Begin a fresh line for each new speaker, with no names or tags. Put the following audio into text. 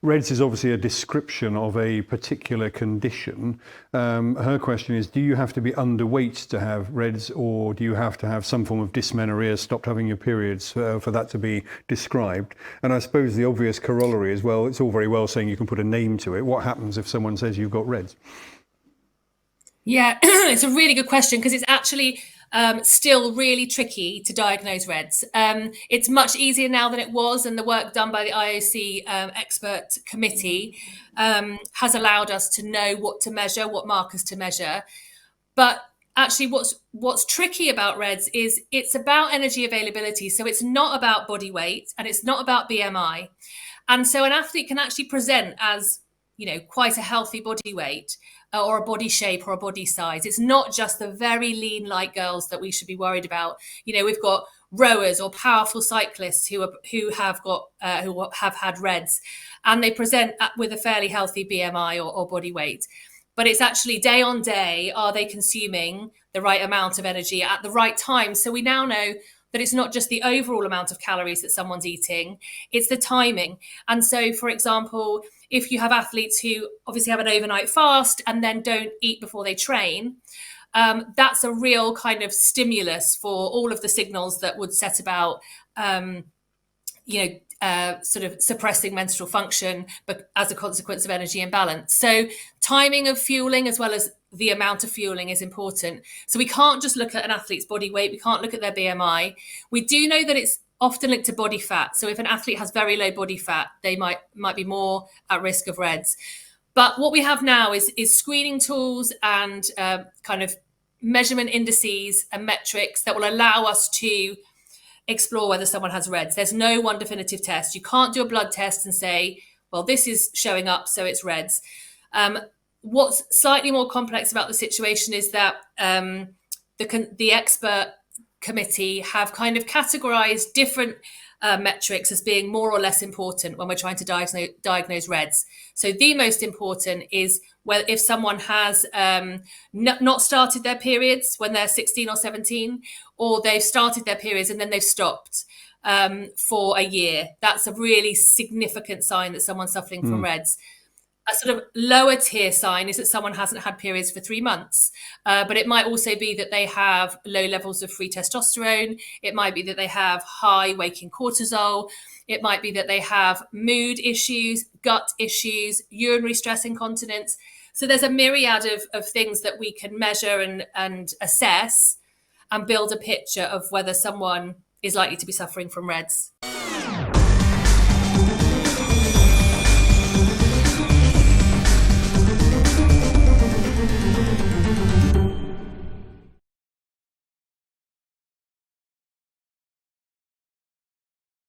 REDS is obviously a description of a particular condition. Her question is, do you have to be underweight to have REDS, or do you have to have some form of dysmenorrhea, stopped having your periods for that to be described? And I suppose the obvious corollary is, well, it's all very well saying you can put a name to it. What happens if someone says you've got REDS?
Yeah, it's a really good question, because it's actually still really tricky to diagnose REDS. It's much easier now than it was, and the work done by the IOC expert committee has allowed us to know what to measure, what markers to measure. But actually what's tricky about REDS is it's about energy availability. So it's not about body weight, and it's not about BMI. And so an athlete can actually present as, quite a healthy body weight, or a body shape, or a body size. It's not just the very lean, light girls that we should be worried about. We've got rowers or powerful cyclists who have had REDS, and they present with a fairly healthy BMI or body weight. But it's actually day on day, are they consuming the right amount of energy at the right time? So we now know that it's not just the overall amount of calories that someone's eating, it's the timing. And so, for example, if you have athletes who obviously have an overnight fast and then don't eat before they train, that's a real kind of stimulus for all of the signals that would set about, sort of suppressing menstrual function, but as a consequence of energy imbalance. So timing of fueling as well as the amount of fueling is important. So we can't just look at an athlete's body weight. We can't look at their BMI. We do know that it's often linked to body fat. So if an athlete has very low body fat, they might be more at risk of REDS. But what we have now is screening tools and kind of measurement indices and metrics that will allow us to explore whether someone has REDS. There's no one definitive test. You can't do a blood test and say, well, this is showing up, so it's REDS. What's slightly more complex about the situation is that the expert committee have kind of categorized different metrics as being more or less important when we're trying to diagnose REDS. So the most important is if someone has not started their periods when they're 16 or 17, or they've started their periods and then they've stopped for a year. That's a really significant sign that someone's suffering from REDS. A sort of lower tier sign is that someone hasn't had periods for 3 months. But it might also be that they have low levels of free testosterone. It might be that they have high waking cortisol. It might be that they have mood issues, gut issues, urinary stress incontinence. So there's a myriad of things that we can measure and assess and build a picture of whether someone is likely to be suffering from REDS.